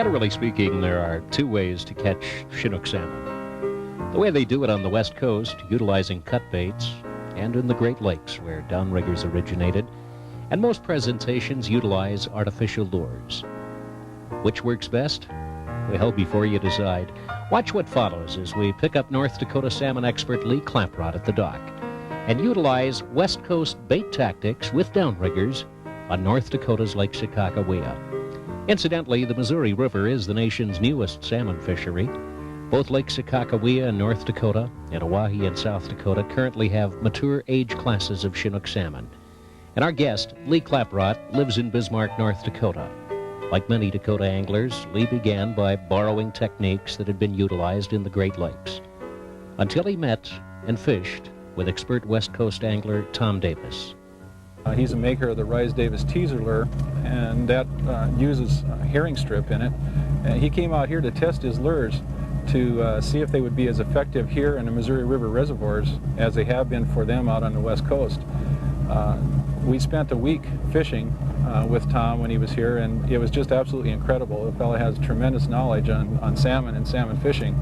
Generally speaking, there are two ways to catch Chinook salmon. The way they do it on the West Coast, utilizing cut baits, and in the Great Lakes, where downriggers originated, and most presentations utilize artificial lures. Which works best? Well, before you decide, watch what follows as we pick up North Dakota salmon expert Lee Claprod at the dock and utilize West Coast bait tactics with downriggers on North Dakota's Lake Sakakawea. Incidentally, the Missouri River is the nation's newest salmon fishery. Both Lake Sakakawea in North Dakota and Oahe in South Dakota currently have mature age classes of Chinook salmon. And our guest, Lee Claprod, lives in Bismarck, North Dakota. Like many Dakota anglers, Lee began by borrowing techniques that had been utilized in the Great Lakes, until he met and fished with expert West Coast angler Tom Davis. He's a maker of the Rise Davis teaser lure, and that uses herring strip in it. And he came out here to test his lures to see if they would be as effective here in the Missouri River reservoirs as they have been for them out on the West Coast. We spent a week fishing with Tom when he was here, and it was just absolutely incredible. The fellow has tremendous knowledge on salmon and salmon fishing.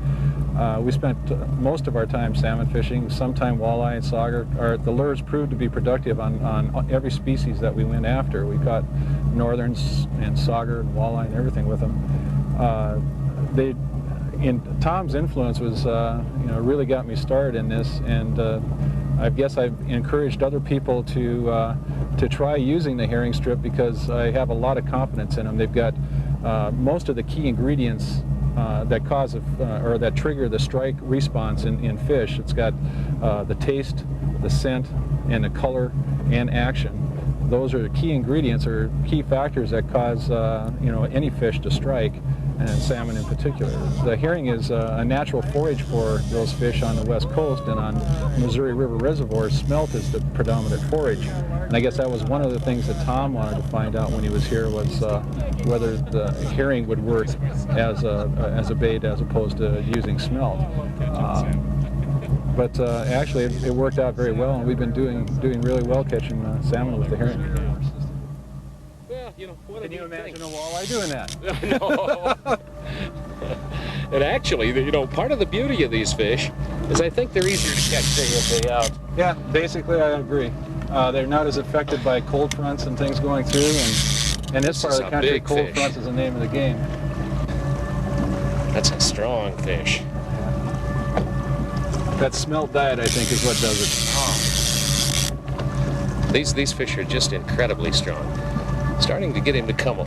We spent most of our time salmon fishing, sometime walleye and sauger. The lures proved to be productive on every species that we went after. We caught northerns and sauger and walleye and everything with them. Tom's influence was, really got me started in this, and I guess I've encouraged other people to try using the herring strip because I have a lot of confidence in them. They've got most of the key ingredients that cause or that trigger the strike response in fish. It's got the taste, the scent, and the color and action. Those are the key ingredients or key factors that cause any fish to strike, and salmon in particular. The herring is a natural forage for those fish on the West Coast, and on Missouri River reservoirs, smelt is the predominant forage. And I guess that was one of the things that Tom wanted to find out when he was here, was whether the herring would work as a bait as opposed to using smelt. But actually, it worked out very well, and we've been doing really well catching salmon with the herring. Can you imagine a walleye doing that? No. And actually, part of the beauty of these fish is I think they're easier to catch day in, day out. Yeah, basically I agree. They're not as affected by cold fronts and things going through, and this part of the country, cold fronts is the name of the game. That's a strong fish. That smelt diet, I think, is what does it. These fish are just incredibly strong. Starting to get him to come on.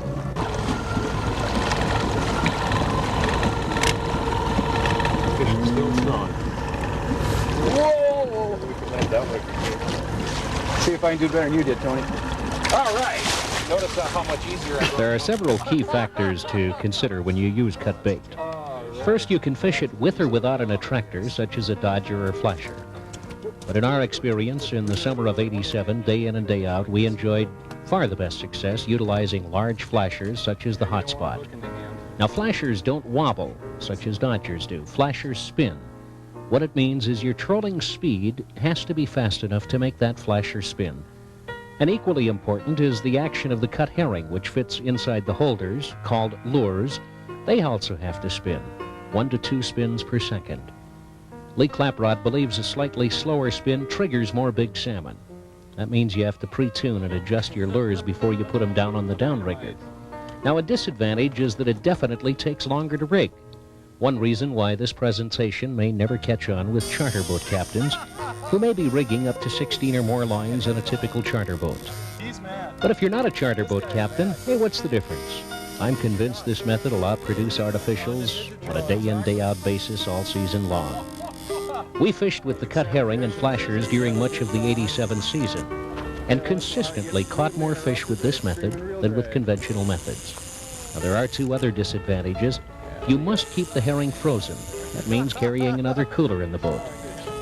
Fish are still strong. Whoa! We can land that way. See if I can do better than you did, Tony. All right. Notice how much easier I go. There are several key factors to consider when you use cut bait. First, you can fish it with or without an attractor, such as a dodger or flasher. But in our experience in the summer of '87, day in and day out, we enjoyed far the best success utilizing large flashers such as the Hotspot. Now, flashers don't wobble such as dodgers do. Flashers spin. What it means is your trolling speed has to be fast enough to make that flasher spin. And equally important is the action of the cut herring, which fits inside the holders, called lures. They also have to spin, 1 to 2 spins per second. Lee Claprod believes a slightly slower spin triggers more big salmon. That means you have to pre-tune and adjust your lures before you put them down on the downrigger. Now, a disadvantage is that it definitely takes longer to rig. One reason why this presentation may never catch on with charter boat captains who may be rigging up to 16 or more lines on a typical charter boat. But if you're not a charter boat captain, hey, what's the difference? I'm convinced this method will outproduce artificials on a day-in, day-out basis all season long. We fished with the cut herring and flashers during much of the '87 season and consistently caught more fish with this method than with conventional methods. Now, there are 2 other disadvantages. You must keep the herring frozen. That means carrying another cooler in the boat.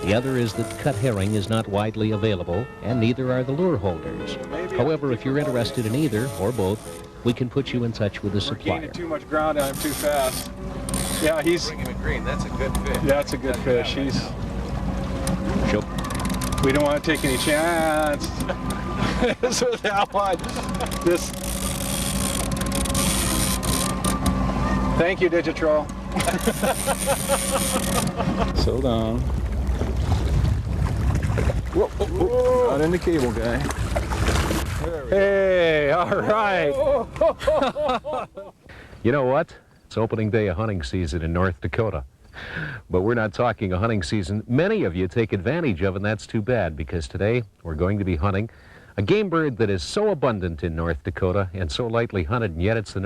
The other is that cut herring is not widely available, and neither are the lure holders. However, if you're interested in either or both, we can put you in touch with a supplier. We're gaining too much ground and I'm too fast. Yeah, he's... Bring him in green. That's a good fish. That's a good fish. He's... We don't want to take any chance. So that one, this... Thank you, Digitrol. So down. Whoa, whoa, whoa. Not in the cable guy. Hey, all right. You know what? It's opening day of hunting season in North Dakota. But we're not talking a hunting season many of you take advantage of, and that's too bad, because today we're going to be hunting a game bird that is so abundant in North Dakota and so lightly hunted, and yet it's the